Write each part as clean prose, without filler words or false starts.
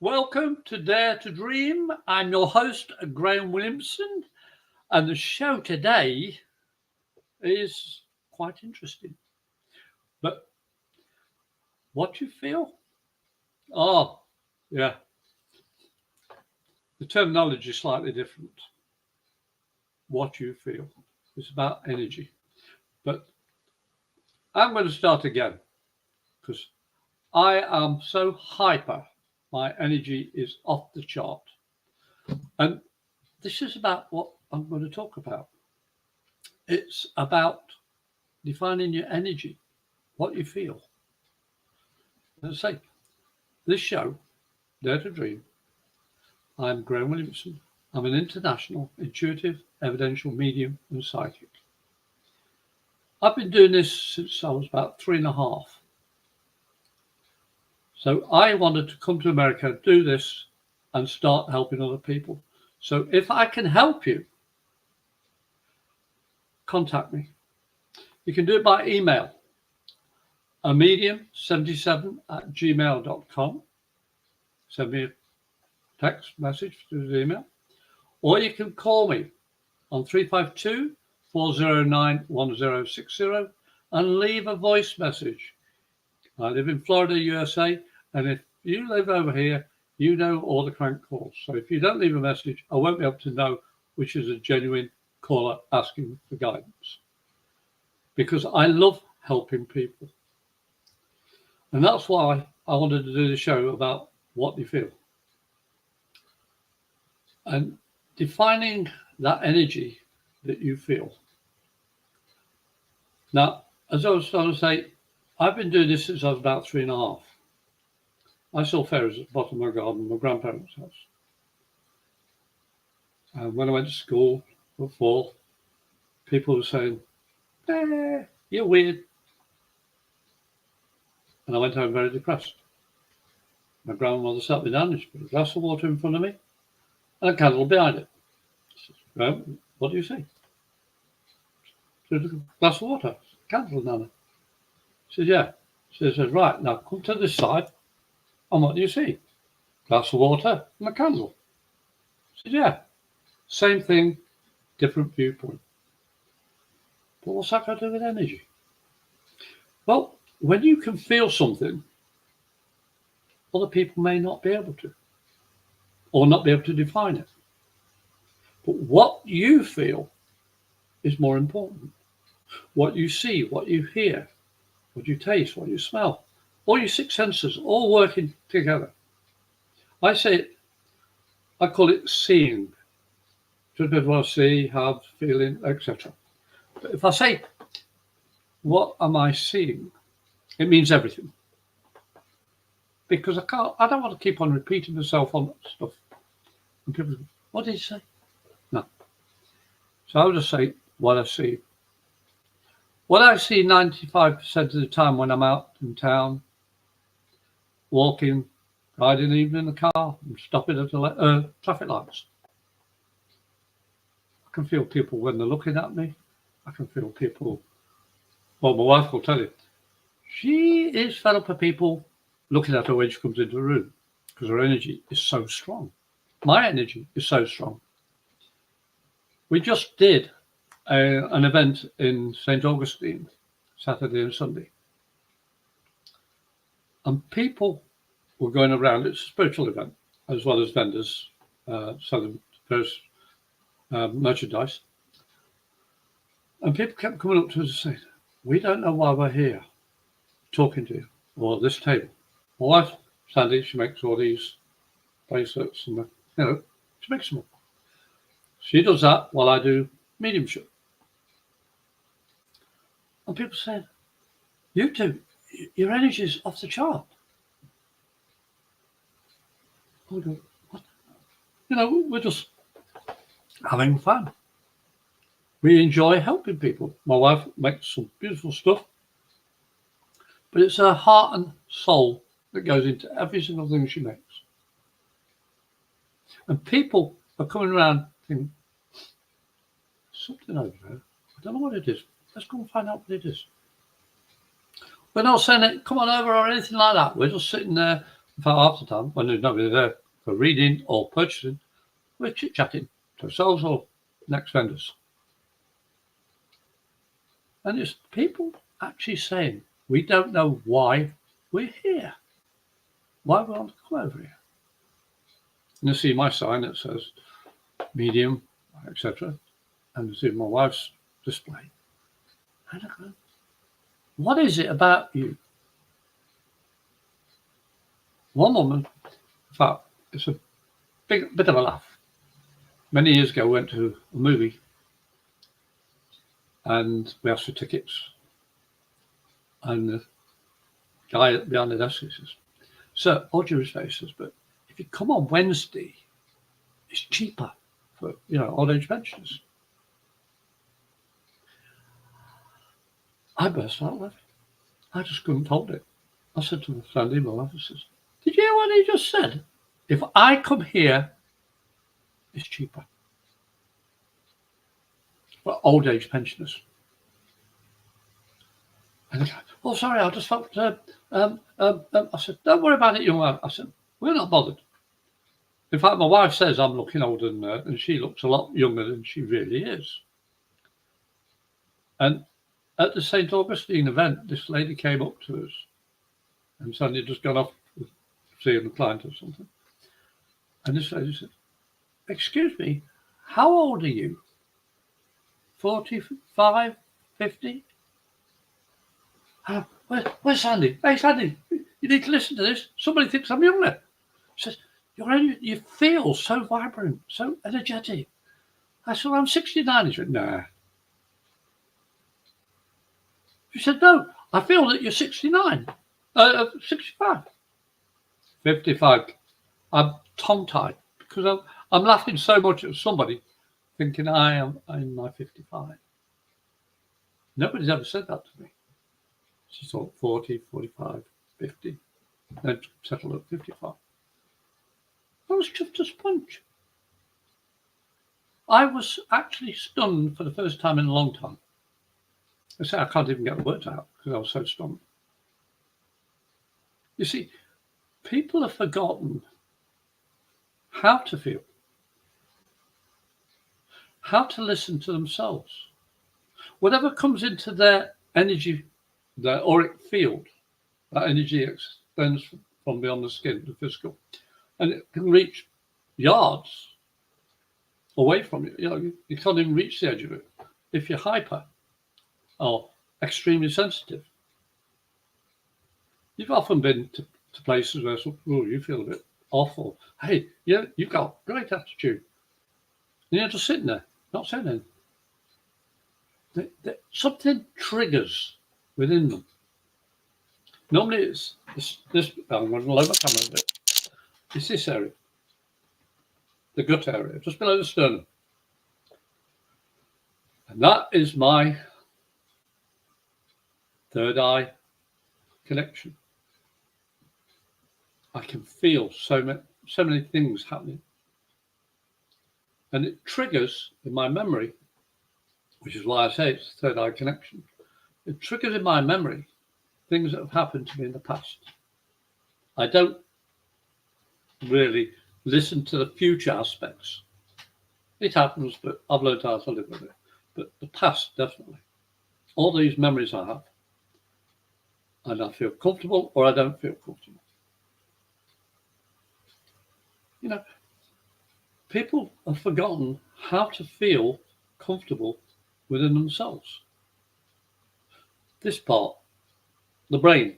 Welcome to Dare to Dream. I'm your host, Graham Williamson, and the show today is quite interesting. But what you feel? Oh, yeah. The terminology is slightly different. What you feel. It's about energy. But I'm going to start again because I am so hyper. My energy is off the chart. And this is about what I'm going to talk about. It's about defining your energy, what you feel. Let's say, this show, Dare to Dream, I'm Graham Williamson. I'm an international intuitive, evidential medium and psychic. I've been doing this since I was about 3.5. So I wanted to come to America, do this, and start helping other people. So if I can help you, contact me. You can do it by email, amedium77@gmail.com. Send me a text message through the email. Or you can call me on 352-409-1060 and leave a voice message. I live in Florida, USA, and if you live over here, you know all the crank calls. So if you don't leave a message, I won't be able to know which is a genuine caller asking for guidance. Because I love helping people. And that's why I wanted to do the show about what you feel. And defining that energy that you feel. Now, as I was trying to say, I've been doing this since I was about 3.5. I saw fairies at the bottom of my garden, my grandparents' house. And when I went to school at 4, people were saying, you're weird. And I went home very depressed. My grandmother sat me down and she put a glass of water in front of me and a candle behind it. I said, well, what do you see? She said, a glass of water, candle, Nana. She said, yeah. She said, right, now come to this side. And what do you see? Glass of water and a candle. I said, yeah. Same thing, different viewpoint. But what's that got to do with energy? Well, when you can feel something, other people may not be able to, or not be able to define it. But what you feel is more important. What you see, what you hear, what you taste, what you smell, all your 6 senses, all working together. I call it seeing. Just as well see, have, feeling, etc. But if I say, what am I seeing? It means everything. Because I don't want to keep on repeating myself on stuff. And people go, what did he say? No. So I'll just say what I see. What I see 95% of the time when I'm out in town, walking, riding even in the car, and stopping at traffic lights. I can feel people when they're looking at me. I can feel people, well, my wife will tell you, she is fed up with people looking at her when she comes into the room because her energy is so strong. My energy is so strong. We just did an event in St. Augustine, Saturday and Sunday. And people were going around, it's a spiritual event, as well as vendors selling various merchandise. And people kept coming up to us and saying, we don't know why we're here talking to you, or this table. My wife, Sandy, she makes all these bracelets and, she makes them all. She does that while I do mediumship. And people said, you two, your energy's off the chart. I go, what? We're just having fun. We enjoy helping people. My wife makes some beautiful stuff, but it's her heart and soul that goes into every single thing she makes. And people are coming around thinking, something over there. I don't know what it is. Let's go and find out what it is. We're not saying it, come on over or anything like that. We're just sitting there In fact, half the time, when there's nobody there for reading or purchasing, we're chit-chatting to ourselves or next vendors. And it's people actually saying, we don't know why we're here. Why we want to come over here. And you see my sign that says medium, etc. And you see my wife's display. And I go, what is it about you? One woman, in fact, it's a bit of a laugh. Many years ago, I went to a movie and we asked for tickets. And the guy behind the desk says, "Sir, all due respect," he says, "but if you come on Wednesday, it's cheaper for old age pensioners." I burst out laughing. I just couldn't hold it. I said to the friend in my office, "Did you hear what he just said? If I come here, it's cheaper for old age pensioners." And the guy, "Oh, sorry, I just felt." I said, "Don't worry about it, young man." I said, "We're not bothered." In fact, my wife says I'm looking older than her, and she looks a lot younger than she really is. And at the St. Augustine event, this lady came up to us and suddenly just gone off seeing a client or something. And this lady said, "Excuse me, how old are you? 45, 50? Where's Sandy? Hey, Sandy, you need to listen to this. Somebody thinks I'm younger." She says, "You feel so vibrant, so energetic." I said, "I'm 69. He said, "Nah." She said, "No, I feel that you're 69. 65. 55. I'm tongue-tied because I'm laughing so much at somebody thinking I'm in my 55. Nobody's ever said that to me. She thought 40, 45, 50, then settled at 55. I was chuffed as a sponge. I was actually stunned for the first time in a long time. I say I can't even get the words out because I was so stunned. You see, people have forgotten how to feel, how to listen to themselves. Whatever comes into their energy, their auric field, that energy extends from beyond the skin, the physical, and it can reach yards away from you. You can't even reach the edge of it if you're hyper or extremely sensitive. You've often been to places where you feel a bit awful. Hey, you've got great attitude. And you're just sitting there, not saying anything. Something triggers within them. Normally it's this I'm going to lower my camera a bit. It's this area, the gut area, just below the sternum. And that is my third eye connection. I can feel so many things happening. And it triggers in my memory, which is why I say it's the third eye connection. It triggers in my memory things that have happened to me in the past. I don't really listen to the future aspects. It happens, but I've learned how to live with it. But the past, definitely. All these memories I have. And I feel comfortable or I don't feel comfortable. People have forgotten how to feel comfortable within themselves. This part, the brain,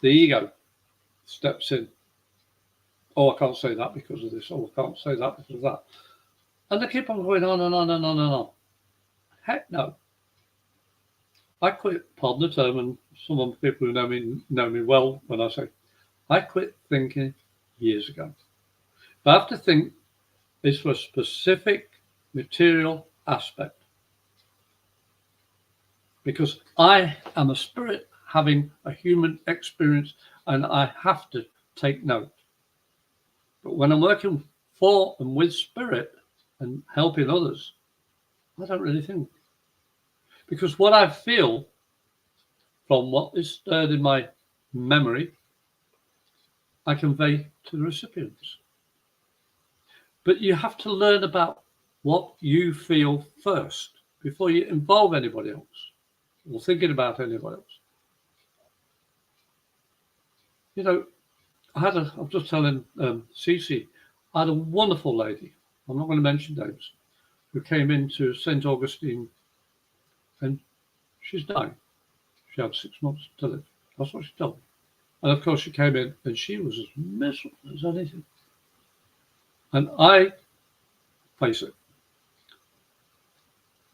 the ego, steps in. "Oh, I can't say that because of this. Oh, I can't say that because of that." And they keep on going on and on and on and on. Heck no. I quit, pardon the term, and some of the people who know me well when I say, I quit thinking years ago. If I have to think, it's for a specific material aspect. Because I am a spirit having a human experience and I have to take note. But when I'm working for and with spirit and helping others, I don't really think. Because what I feel from what is stirred in my memory I convey to the recipients. But you have to learn about what you feel first before you involve anybody else or thinking about anybody else. You know, I'm just telling Cece, I had a wonderful lady, I'm not going to mention names, who came into St. Augustine, and she's dying. She had 6 months to live. That's what she told me. And of course she came in and she was as miserable as anything. And I face it.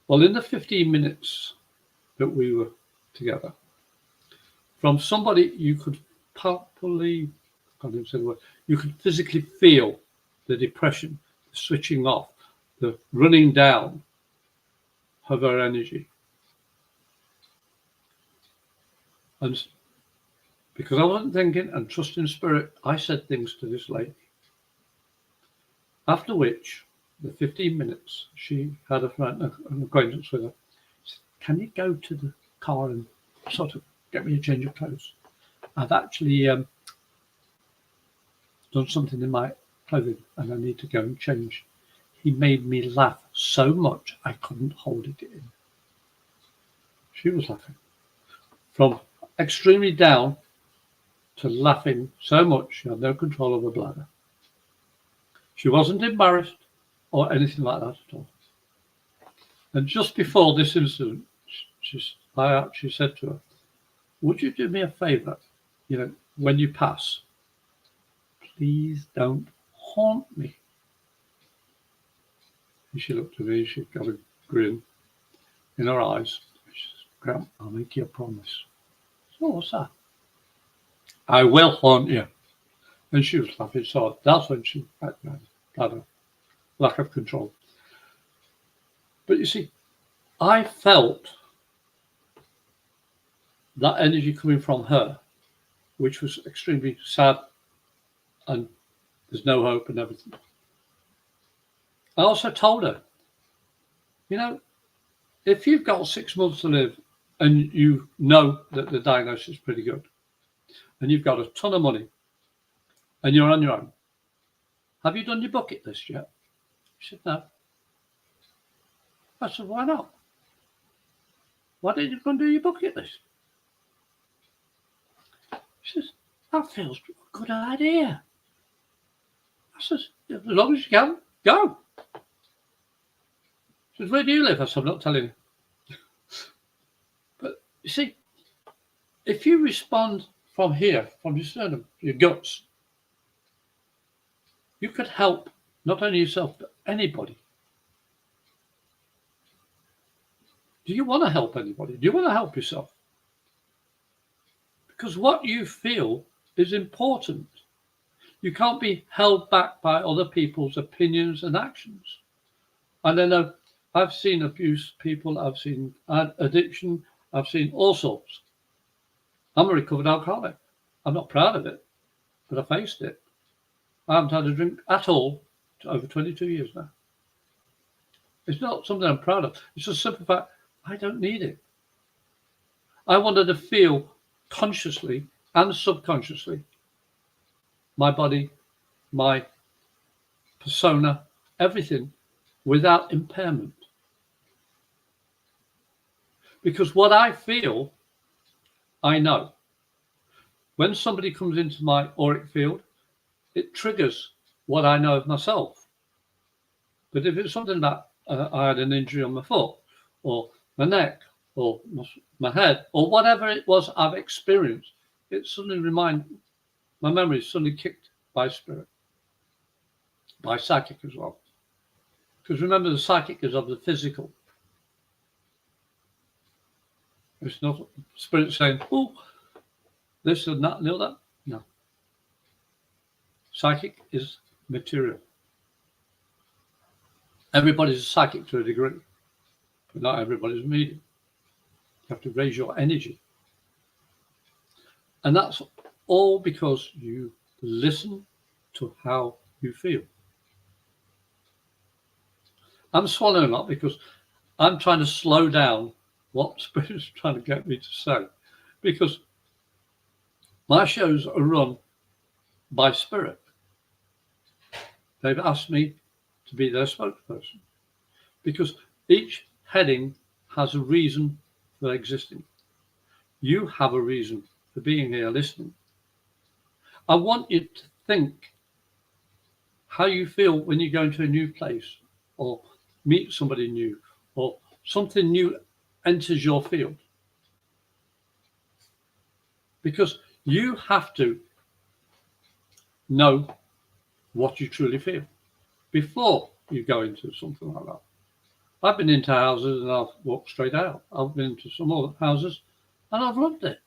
Well, in the 15 minutes that we were together, from somebody you could palpably, I can't even say the word, you could physically feel the depression, the switching off, the running down of her energy. And because I wasn't thinking and trusting spirit, I said things to this lady. After which, the 15 minutes, she had an acquaintance with her. She said, can you go to the car and sort of get me a change of clothes? I've actually done something in my clothing and I need to go and change. He made me laugh so much I couldn't hold it in. She was laughing. From extremely down to laughing so much she had no control of her bladder. She wasn't embarrassed or anything like that at all. And just before this incident, I actually said to her, would you do me a favour? You know, when you pass, please don't haunt me. And she looked at me, she got a grin in her eyes. She says, Graham, I'll make you a promise. So what's that? I will haunt you. And she was laughing, so that's when she had a lack of control. But you see, I felt that energy coming from her, which was extremely sad and there's no hope and everything. I also told her, you know, if you've got 6 months to live and you know that the diagnosis is pretty good and you've got a ton of money and you're on your own, have you done your bucket list yet? She said, no. I said, why not? Why didn't you go and do your bucket list? She says, that feels a good idea. I says, as long as you can, go. She says, where do you live? I said, I'm not telling you. But you see, if you respond from here, from your sternum, your guts, you could help not only yourself, but anybody. Do you want to help anybody? Do you want to help yourself? Because what you feel is important. You can't be held back by other people's opinions and actions. And I know I've seen abuse people, I've seen addiction, I've seen all sorts. I'm a recovered alcoholic. I'm not proud of it, but I faced it. I haven't had a drink at all for over 22 years now. It's not something I'm proud of. It's just a simple fact, I don't need it. I wanted to feel consciously and subconsciously my body, my persona, everything without impairment. Because what I feel, I know. When somebody comes into my auric field, it triggers what I know of myself. But if it's something that I had an injury on my foot or my neck or my head or whatever it was I've experienced, it suddenly my memory is suddenly kicked by spirit, by psychic as well. Because remember, the psychic is of the physical. It's not spirit saying, oh, this and that and all that. No. Psychic is material. Everybody's a psychic to a degree, but not everybody's a medium. You have to raise your energy. And that's all because you listen to how you feel. I'm swallowing a lot because I'm trying to slow down what Spirit is trying to get me to say. Because my shows are run by spirit. They've asked me to be their spokesperson because each heading has a reason for existing. You have a reason for being here listening. I want you to think how you feel when you go into a new place or meet somebody new or something new enters your field. Because you have to know what you truly feel before you go into something like that. I've been into houses and I've walked straight out. I've been into some other houses and I've loved it.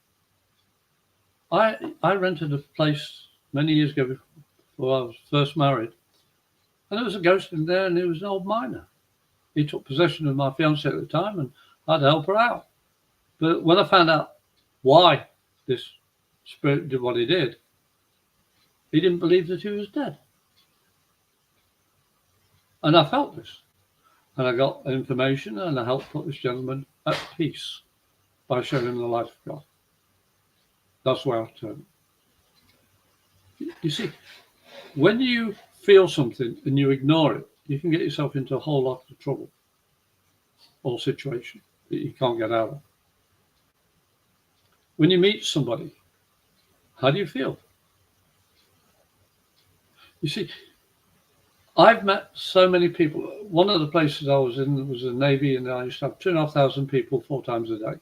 I rented a place many years ago before I was first married, and there was a ghost in there, and he was an old miner. He took possession of my fiancée at the time, and I had to help her out. But when I found out why this spirit did what he did, he didn't believe that he was dead. And I felt this. And I got information, and I helped put this gentleman at peace by showing him the light of God. That's where I turned. You see, when you feel something and you ignore it, you can get yourself into a whole lot of trouble or situation that you can't get out of. When you meet somebody, how do you feel? You see, I've met so many people. One of the places I was in was the Navy, and I used to have 2,500 people 4 times a day.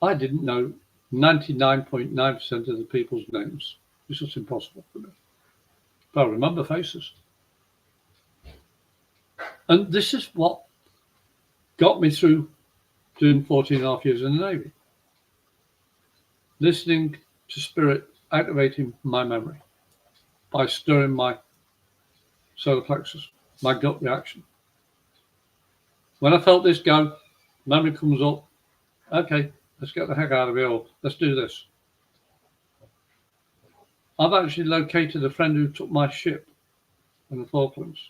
I didn't know 99.9% of the people's names. It's just impossible for me. But I remember faces. And this is what got me through doing 14 and a half years in the Navy. Listening to spirit, activating my memory by stirring my solar plexus, my gut reaction. When I felt this go, memory comes up, okay, let's get the heck out of here, or let's do this. I've actually located a friend who took my ship in the Falklands.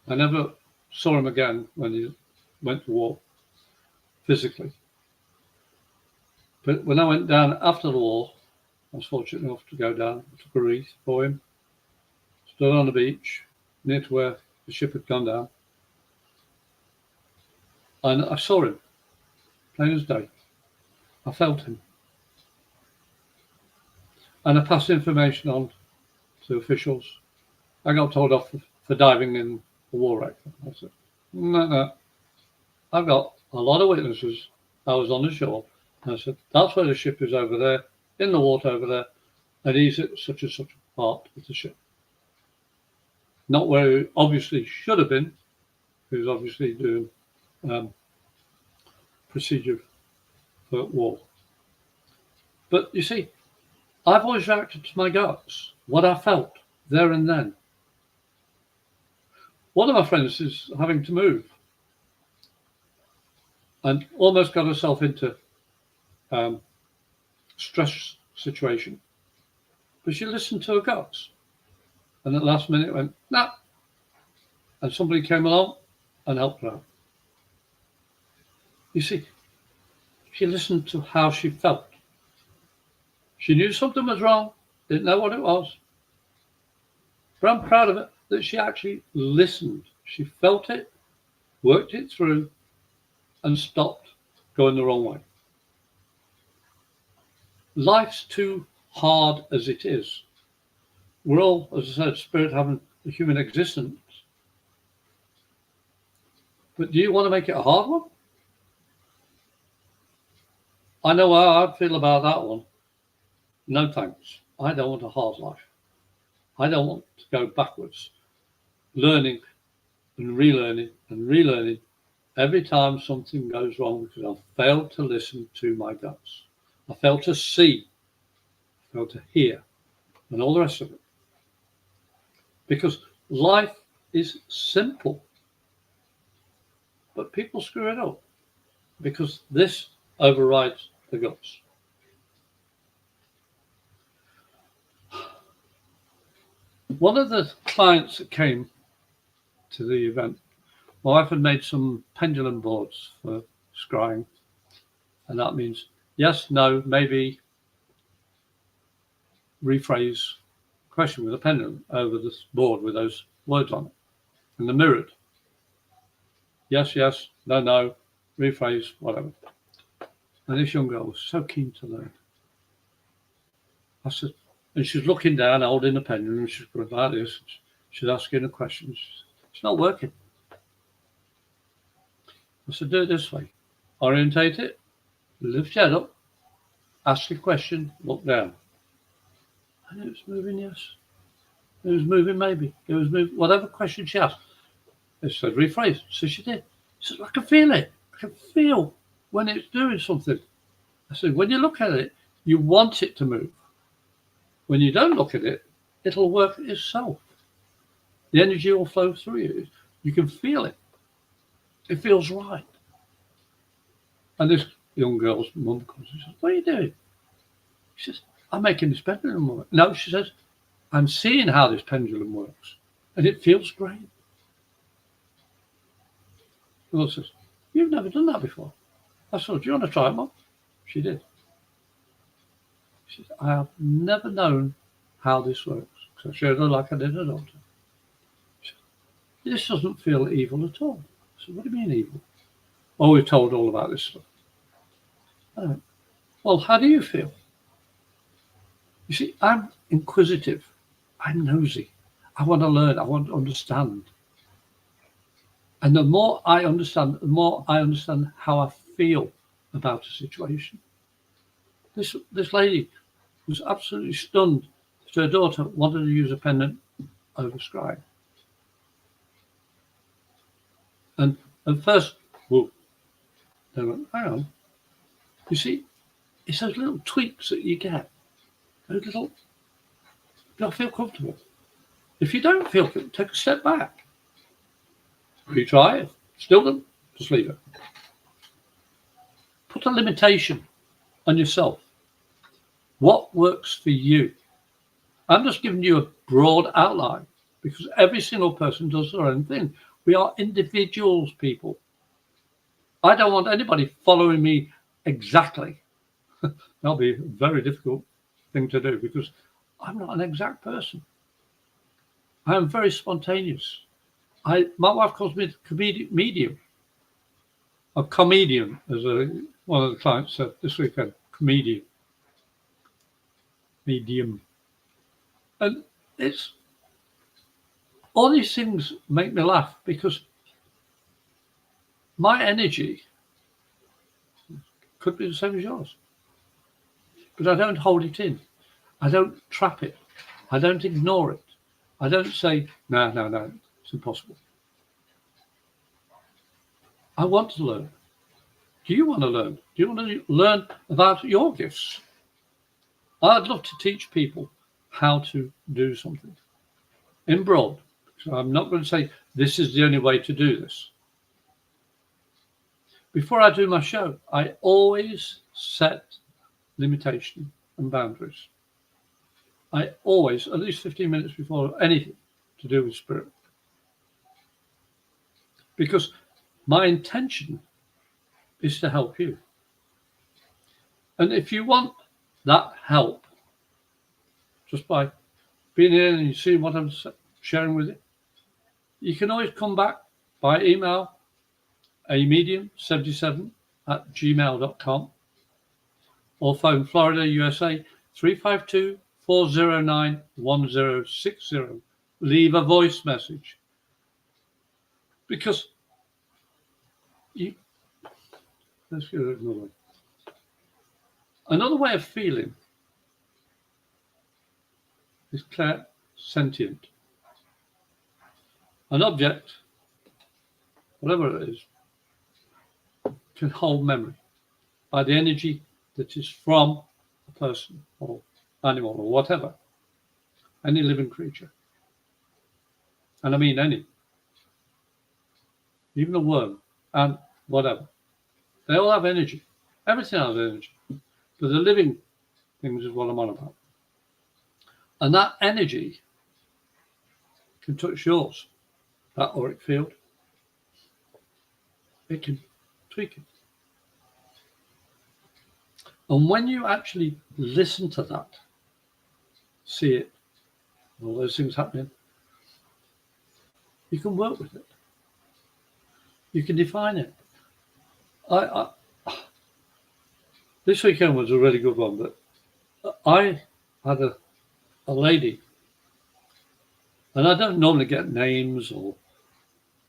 I never saw him again when he went to war, physically. But when I went down after the war, I was fortunate enough to go down. I took a wreath for him, stood on the beach near to where the ship had gone down. And I saw him, plain as day. I felt him. And I passed information on to officials. I got told off for diving in the war wreck. I said, no. I've got a lot of witnesses. I was on the shore. And I said, that's where the ship is over there, in the water over there. And he's at such and such a part of the ship. Not where he obviously should have been. He was obviously doing procedure for war. But you see, I've always reacted to my guts, what I felt there and then. One of my friends is having to move and almost got herself into stress situation. But she listened to her guts. And at the last minute went, nah. And somebody came along and helped her out. You see, she listened to how she felt. She knew something was wrong, didn't know what it was. But I'm proud of it that she actually listened. She felt it, worked it through, and stopped going the wrong way. Life's too hard as it is. We're all, as I said, spirit having a human existence. But do you want to make it a hard one? I know how I feel about that one. No thanks. I don't want a hard life. I don't want to go backwards, learning and relearning every time something goes wrong because I've failed to listen to my guts. I failed to see, I failed to hear, and all the rest of it. Because life is simple, but people screw it up because this overrides the guts. One of the clients that came to the event, my wife had made some pendulum boards for scrying, and that means yes, no, maybe, rephrase question with a pen over this board with those words on it, and they're mirrored. Yes, yes, no, no, rephrase, whatever. And this young girl was so keen to learn. I said, and she's looking down, holding the pen, and she's going like this. She's asking the questions. It's not working. I said, do it this way. Orientate it, lift your head up, ask a question, look down. And it was moving, yes. It was moving, maybe. It was moving, whatever question she asked. It said, rephrase. So she did. She said, I can feel it. I can feel when it's doing something. I said, when you look at it, you want it to move. When you don't look at it, it'll work itself. The energy will flow through you. You can feel it. It feels right. And this young girl's mum comes and says, what are you doing? She says, I'm making this pendulum work. No, she says, I'm seeing how this pendulum works. And it feels great. The mother says, you've never done that before. I said, do you want to try it, Mum? She did. She said, I have never known how this works. So I showed her like I did her daughter. She said, this doesn't feel evil at all. I said, what do you mean evil? Oh, we're told all about this stuff. I went, well, how do you feel? You see, I'm inquisitive. I'm nosy. I want to learn. I want to understand. And the more I understand, the more I understand how I feel about a situation. This lady was absolutely stunned that her daughter wanted to use a pendant over scribe. And at first, whoa, they went, hang on. You see, it's those little tweaks that you get. Those little, you'll feel comfortable. If you don't feel comfortable, take a step back. Retry it. Still don't, just leave it. Put a limitation on yourself. What works for you? I'm just giving you a broad outline because every single person does their own thing. We are individuals, people. I don't want anybody following me exactly. That'll be a very difficult thing to do because I'm not an exact person. I am very spontaneous. My wife calls me a comedic medium. A comedian, as one of the clients said this weekend. Comedian. Medium. And it's all these things make me laugh because my energy could be the same as yours. But I don't hold it in. I don't trap it. I don't ignore it. I don't say, no, it's impossible. I want to learn. Do you want to learn? Do you want to learn about your gifts? I'd love to teach people how to do something in broad. So I'm not going to say this is the only way to do this. Before I do my show, I always set limitation and boundaries. I always, at least 15 minutes before anything to do with spirit. Because my intention is to help you. And if you want that help, just by being here and you see what I'm sharing with you, you can always come back by email, amedium77@gmail.com, or phone Florida, USA, 352-409-1060. Leave a voice message. Because let's get it another way. Another way of feeling is clairsentient. An object, whatever it is, can hold memory by the energy that is from a person or animal or whatever, any living creature. And I mean any. Even a worm and whatever. They all have energy. Everything has energy. But the living things is what I'm on about. And that energy can touch yours, that auric field. It can tweak it. And when you actually listen to that, see it, all those things happening. You can work with it. You can define it. This weekend was a really good one, but I had a lady, and I don't normally get names or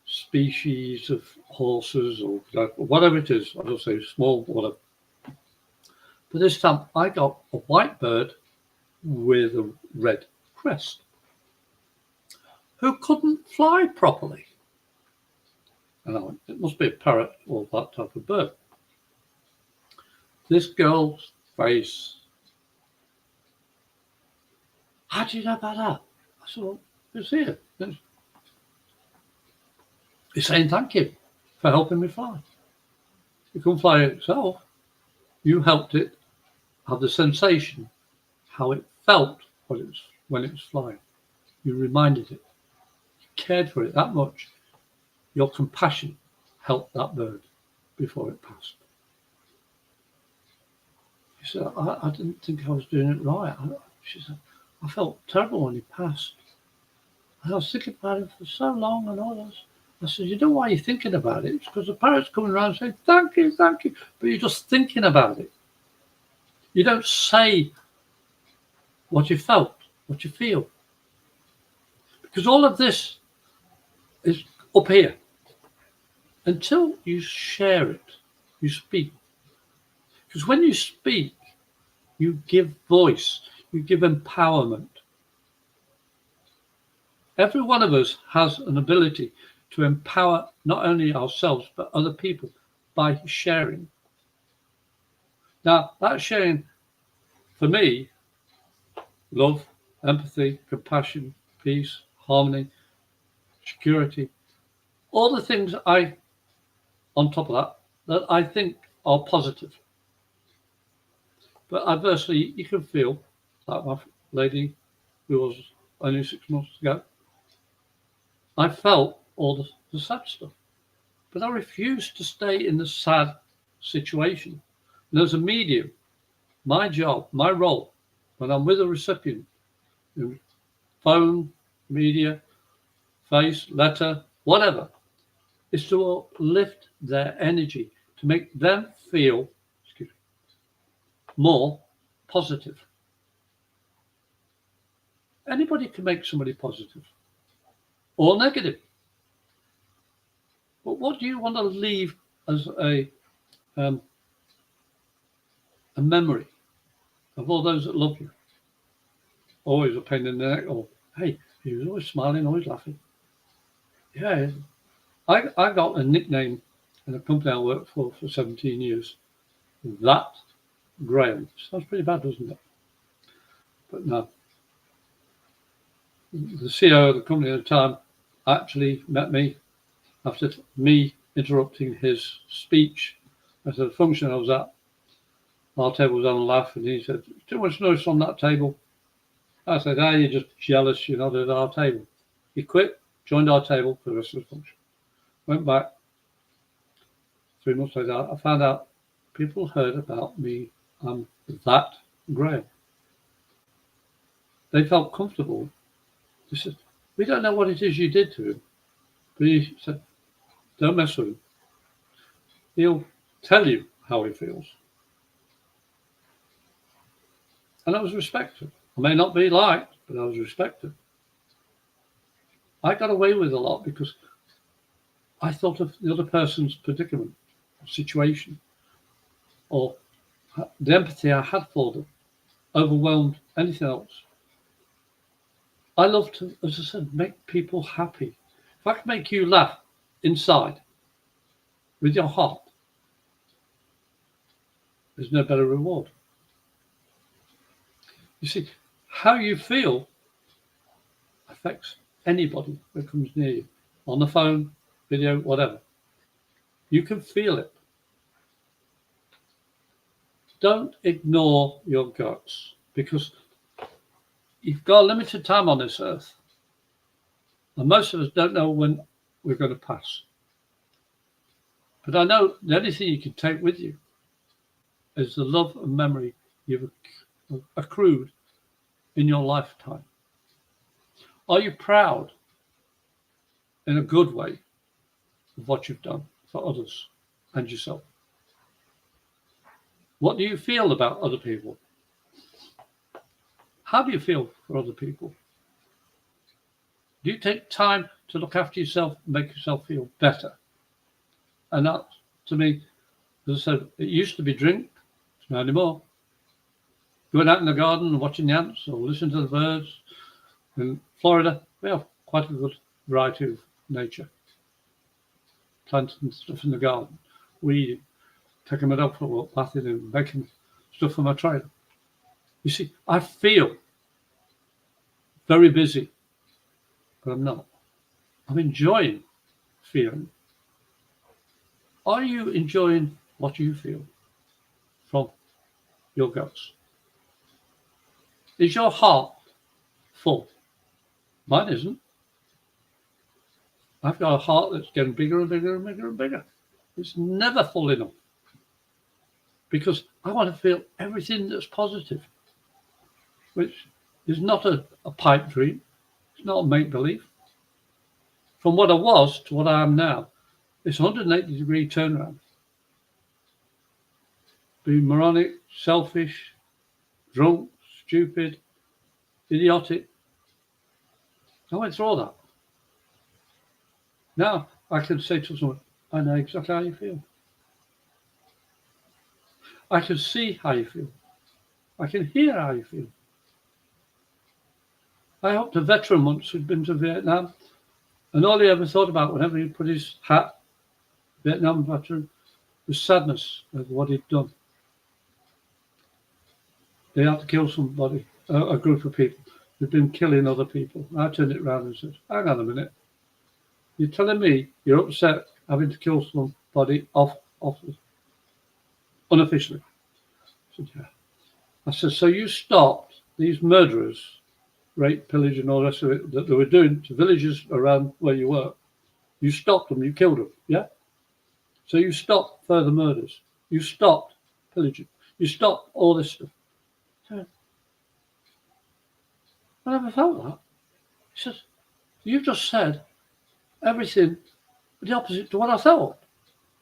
species of horses or whatever it is. I don't say small, whatever. But this time I got a white bird with a red crest who couldn't fly properly. And I went, it must be a parrot or that type of bird. This girl's face. How do you know about that? I said, well, it's here. It's saying thank you for helping me fly. You couldn't fly it itself. You helped it have the sensation, how it felt when it was flying. You reminded it. You cared for it that much. Your compassion helped that bird before it passed. She said, I didn't think I was doing it right. She said, I felt terrible when he passed. And I was thinking about him for so long and all this. I said, you know why you're thinking about it? It's because the parrot's coming around saying, thank you. But you're just thinking about it. You don't say what you felt, what you feel. Because all of this is up here. Until you share it, you speak. Because when you speak, you give voice, you give empowerment. Every one of us has an ability to empower not only ourselves, but other people by sharing. Now, that sharing, for me, love, empathy, compassion, peace, harmony, security, all the things on top of that I think are positive. But adversely, you can feel, like my lady who was only 6 months ago, I felt all the sad stuff. But I refused to stay in the sad situation. And as a medium, my job, my role, when I'm with a recipient, phone, media, face, letter, whatever, is to lift their energy, to make them feel more positive. Anybody can make somebody positive or negative. But what do you want to leave as a memory of all those that love you? Always a pain in the neck, or hey, he was always smiling, always laughing. Yeah, I got a nickname in a company I worked for 17 years. That Graham. Sounds pretty bad, doesn't it? But no. The CEO of the company at the time actually met me after me interrupting his speech at a function I was at. Our table was on a laugh, and he said, too much noise on that table. I said, you're just jealous, you're not at our table. He quit, joined our table for the rest of the function. Went back. 3 months later, I found out people heard about me. I'm that Graham. They felt comfortable. They said, we don't know what it is you did to him. But he said, don't mess with him. He'll tell you how he feels. And I was respected. I may not be liked, but I was respected. I got away with a lot because I thought of the other person's predicament, situation, or the empathy I had for them overwhelmed anything else. I love to, as I said, make people happy. If I can make you laugh inside with your heart, there's no better reward. You see, how you feel affects anybody that comes near you, on the phone, video, whatever. You can feel it. Don't ignore your guts, because you've got a limited time on this earth. And most of us don't know when we're going to pass. But I know the only thing you can take with you is the love and memory you've accrued in your lifetime? Are you proud in a good way of what you've done for others and yourself? What do you feel about other people? How do you feel for other people? Do you take time to look after yourself and make yourself feel better? And that, to me, as I said, it used to be drink, it's not anymore. Going out in the garden and watching the ants or listening to the birds. In Florida, we have quite a good variety of nature. Planting stuff in the garden, weeding, taking my dog for a walk, bathing and making stuff for my trailer. You see, I feel very busy, but I'm not. I'm enjoying feeling. Are you enjoying what you feel from your guts? Is your heart full? Mine isn't. I've got a heart that's getting bigger and bigger and bigger and bigger. It's never full enough because I want to feel everything that's positive, which is not a pipe dream. It's not a make-believe. From what I was to what I am now, it's a 180-degree turnaround. Being moronic, selfish, drunk, stupid, idiotic. I went through all that. Now I can say to someone, I know exactly how you feel. I can see how you feel. I can hear how you feel. I helped a veteran once who'd been to Vietnam, and all he ever thought about whenever he put his hat, Vietnam veteran, was sadness of what he'd done. They had to kill somebody, a group of people who'd been killing other people. I turned it around and said, hang on a minute. You're telling me you're upset having to kill somebody off unofficially? I said, yeah. I said, so you stopped these murderers, rape, pillage, and all the rest of it that they were doing to villages around where you work. You stopped them, you killed them, yeah? So you stopped further murders. You stopped pillaging. You stopped all this stuff. So, I never felt that. He says, you just said everything the opposite to what I thought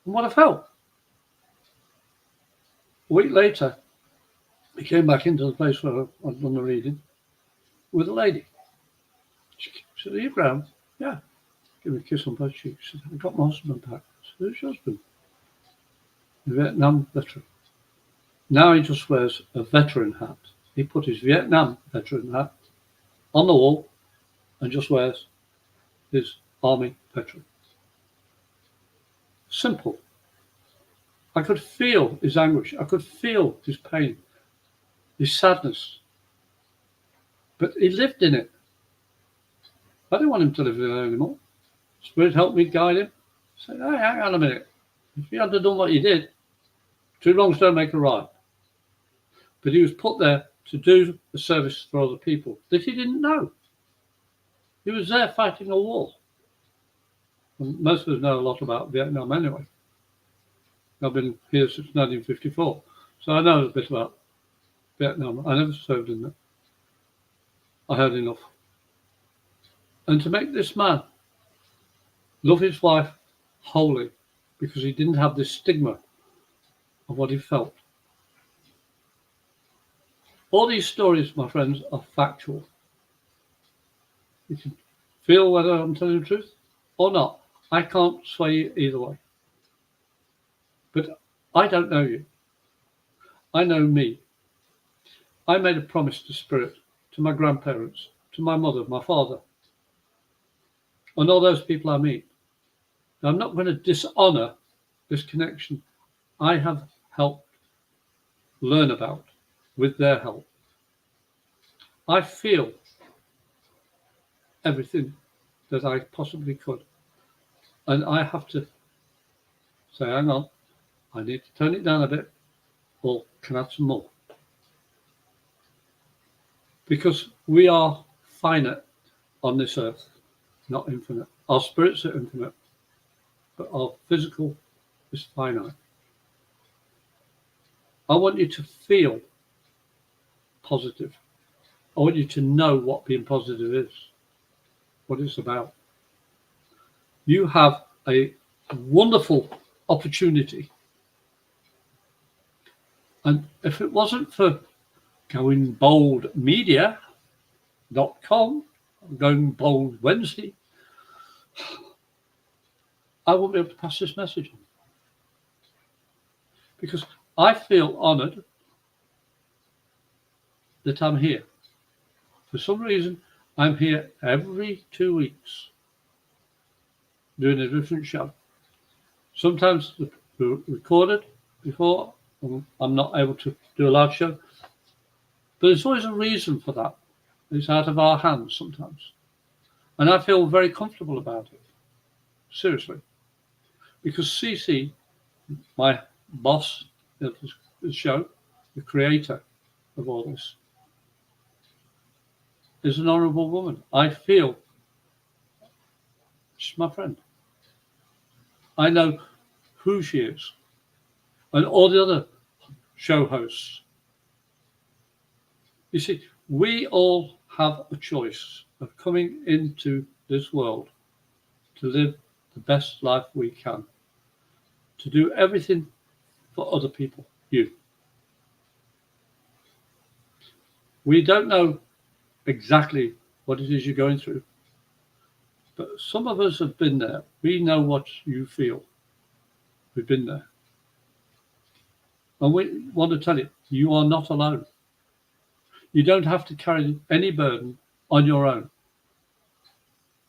and what I felt. A week later, he came back into the place where I'd done the reading with a lady. She said, are you Graham? Yeah. Give me a kiss on both cheeks. She said, I got my husband back. I said, who's your husband? A Vietnam veteran. Now he just wears a veteran hat. He put his Vietnam veteran hat on the wall and just wears his army veteran. Simple. I could feel his anguish. I could feel his pain, his sadness. But he lived in it. I didn't want him to live there anymore. Spirit helped me guide him. Say, hey, hang on a minute. If you hadn't done what you did, two wrongs don't make a right. But he was put there to do a service for other people that he didn't know. He was there fighting a war. And most of us know a lot about Vietnam anyway. I've been here since 1954, so I know a bit about Vietnam. I never served in that. I heard enough. And to make this man love his wife wholly because he didn't have this stigma of what he felt. All these stories, my friends, are factual. You can feel whether I'm telling the truth or not. I can't sway you either way. But I don't know you. I know me. I made a promise to Spirit, to my grandparents, to my mother, my father, and all those people I meet. Now, I'm not going to dishonour this connection I have helped learn about with their help. I feel everything that I possibly could. And I have to say, hang on, I need to turn it down a bit, or can I add some more? Because we are finite on this earth, not infinite. Our spirits are infinite, but our physical is finite. I want you to feel positive. I want you to know what being positive is, what it's about. You have a wonderful opportunity. And if it wasn't for goingboldmedia.com, Going Bold Wednesday, I won't be able to pass this message on. Because I feel honoured that I'm here. For some reason, I'm here every 2 weeks doing a different show. Sometimes they're recorded before, I'm not able to do a live show. But there's always a reason for that. It's out of our hands sometimes. And I feel very comfortable about it. Seriously. Because CC, my boss of the show, the creator of all this, is an honourable woman. I feel she's my friend. I know who she is. And all the other show hosts. You see, we all have a choice of coming into this world to live the best life we can, to do everything for other people, you. We don't know exactly what it is you're going through, but some of us have been there. We know what you feel. We've been there. And we want to tell you, you are not alone. You don't have to carry any burden on your own.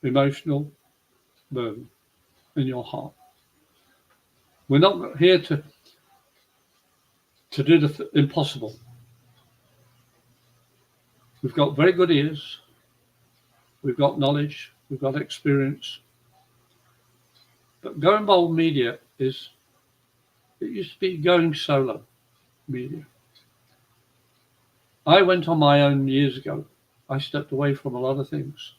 Emotional burden in your heart. We're not here to do the impossible. We've got very good ears. We've got knowledge. We've got experience. But Going Bold Media it used to be Going Solo Media. I went on my own years ago. I stepped away from a lot of things.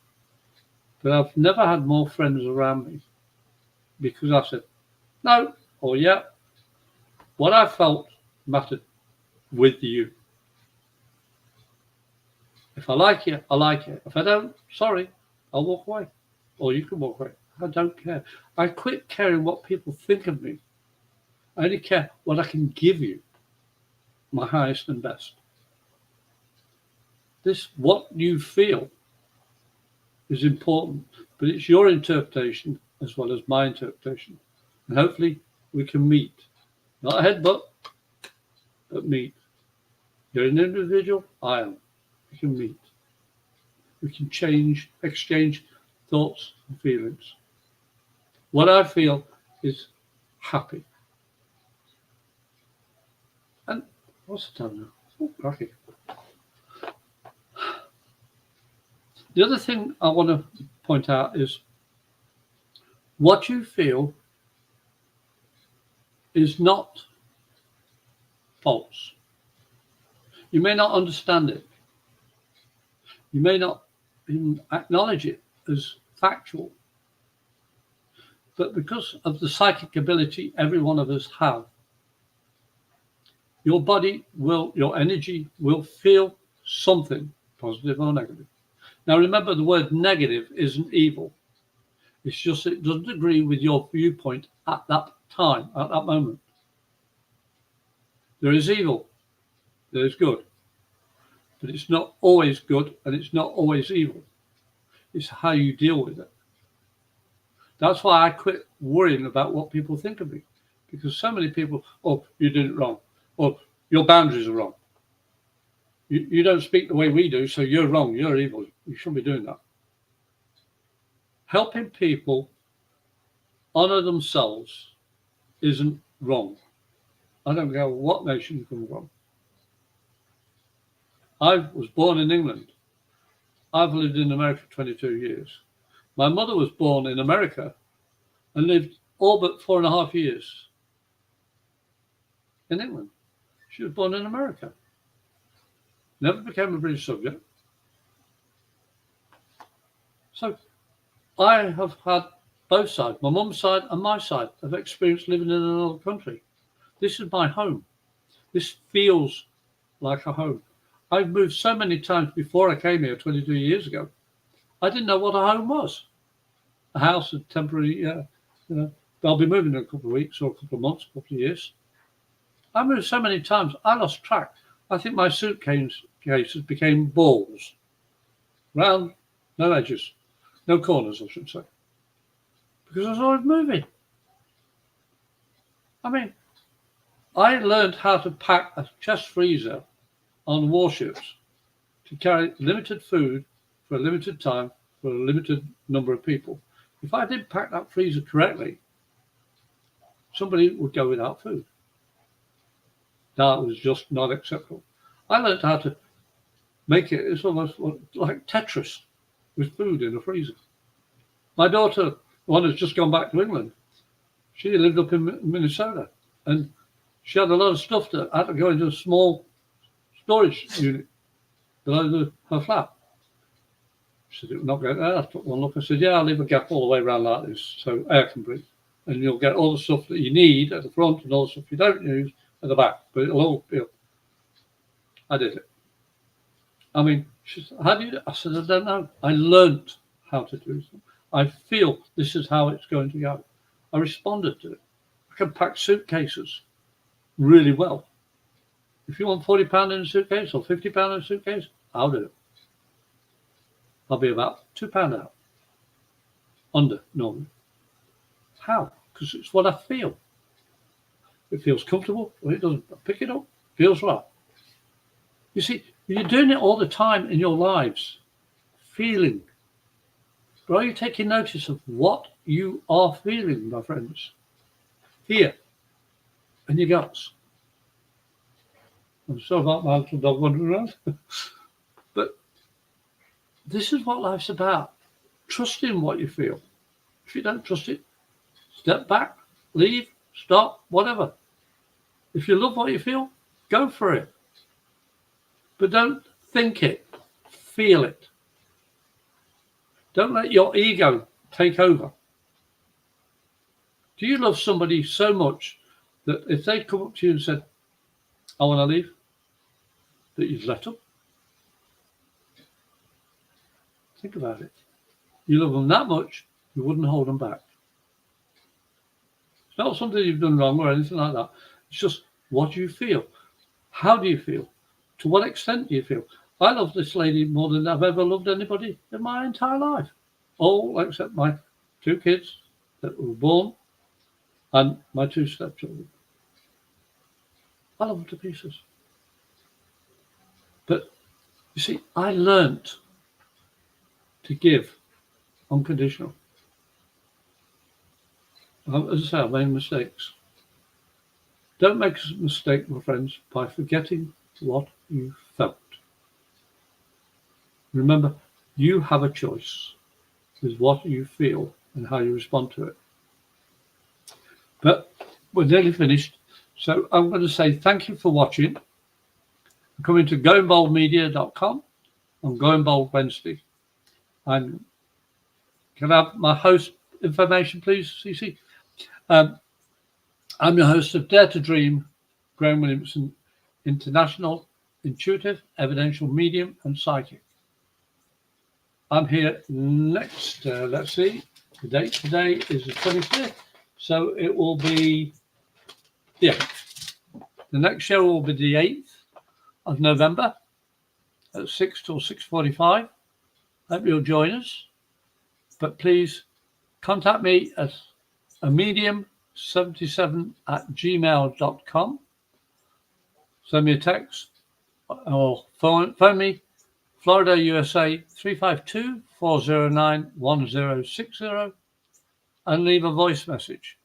But I've never had more friends around me because I said, no, or yeah, what I felt mattered with you. If I like you, I like you. If I don't, sorry, I'll walk away. Or you can walk away. I don't care. I quit caring what people think of me. I only care what I can give you, my highest and best. What you feel is important, but it's your interpretation as well as my interpretation. And hopefully we can meet. Not a headbutt, but meet. You're an individual, I am. We can meet. We can exchange thoughts and feelings. What I feel is happy. And what's the time now? Oh, cracky. The other thing I want to point out is what you feel is not false. You may not understand it. You may not even acknowledge it as factual. But because of the psychic ability every one of us have, your body your energy will feel something, positive or negative. Now remember, the word negative isn't evil. It's just it doesn't agree with your viewpoint at that time, at that moment. There is evil, there is good. But it's not always good and it's not always evil. It's how you deal with it. That's why I quit worrying about what people think of me. Because so many people, oh, you did it wrong. Or your boundaries are wrong. You don't speak the way we do, so you're wrong, you're evil. You shouldn't be doing that. Helping people honor themselves isn't wrong. I don't care what nation you come from. I was born in England. I've lived in America 22 years. My mother was born in America and lived all but 4.5 years in England. She was born in America. Never became a British subject. So I have had both sides, my mum's side and my side, of experience living in another country. This is my home. This feels like a home. I've moved so many times before I came here 22 years ago. I didn't know what a home was. A house, a temporary, I'll be moving in a couple of weeks or a couple of months, a couple of years. I moved so many times, I lost track. I think my suitcases became balls. Round, no edges, no corners, I should say. Because I was always moving. I mean, I learned how to pack a chest freezer on warships to carry limited food for a limited time for a limited number of people. If I didn't pack that freezer correctly, somebody would go without food. That was just not acceptable. I learned how to make it, it's almost like Tetris with food in a freezer. My daughter, one has just gone back to England, she lived up in Minnesota, and she had a lot of stuff that had to go into a small storage unit below her flat. She said, it would not get there. I took one look. I said, yeah, I'll leave a gap all the way around like this so air can breathe. And you'll get all the stuff that you need at the front and all the stuff you don't use at the back. But it'll all be up. I did it. I mean, she said, how do you do it? I said, I don't know. I learnt how to do something. I feel this is how it's going to go. I responded to it. I can pack suitcases really well. If you want £40 in a suitcase or £50 in a suitcase, I'll do it. I'll be about £2 out. Under, normally. How? Because it's what I feel. It feels comfortable, or it doesn't. I pick it up, feels right. You see, you're doing it all the time in your lives. Feeling. But are you taking notice of what you are feeling, my friends? Here. In your guts. I'm sorry about my little dog wandering around. But this is what life's about. Trusting what you feel. If you don't trust it, step back, leave, stop, whatever. If you love what you feel, go for it. But don't think it, feel it. Don't let your ego take over. Do you love somebody so much that if they come up to you and said, I want to leave, that you'd let them? Think about it. You love them that much, you wouldn't hold them back. It's not something you've done wrong or anything like that. It's just what do you feel? How do you feel? To what extent do you feel? I love this lady more than I've ever loved anybody in my entire life. All except my 2 kids that were born and my 2 stepchildren. I love them to pieces. But you see, I learnt to give unconditional. As I say, I made mistakes. Don't make a mistake, my friends, by forgetting what you felt. Remember, you have a choice with what you feel and how you respond to it. But we're nearly finished, so I'm going to say thank you for watching. I'm coming to goingboldmedia.com on Going Bold Wednesday. And can I have my host information, please, CC? I'm your host of Dare to Dream, Graham Williamson, International, Intuitive, Evidential Medium and Psychic. I'm here next, let's see, the date today is the 25th, so it will be the 8th. The next show will be the 8th of November at 6 till 6:45. Hope you'll join us, but please contact me at amedium77@gmail.com. Send me a text or phone me, Florida, USA 352-409-1060, and leave a voice message.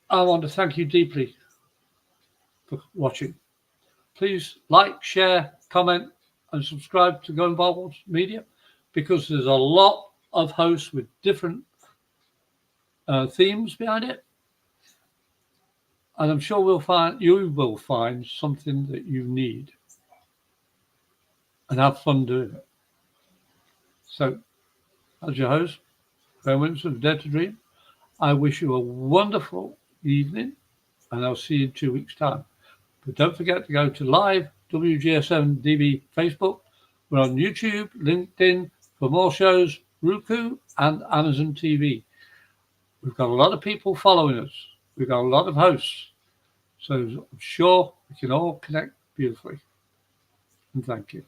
I want to thank you deeply for watching. Please like, share, comment, and subscribe to Going Bold Media, because there's a lot of hosts with different themes behind it. And I'm sure you will find something that you need and have fun doing it. So, as your host, Graham Williamson of Dare to Dream, I wish you a wonderful evening, and I'll see you in 2 weeks' time. But don't forget to go to live WGSN-DB Facebook. We're on YouTube, LinkedIn, for more shows, Roku, and Amazon TV. We've got a lot of people following us. We've got a lot of hosts. So I'm sure we can all connect beautifully. And thank you.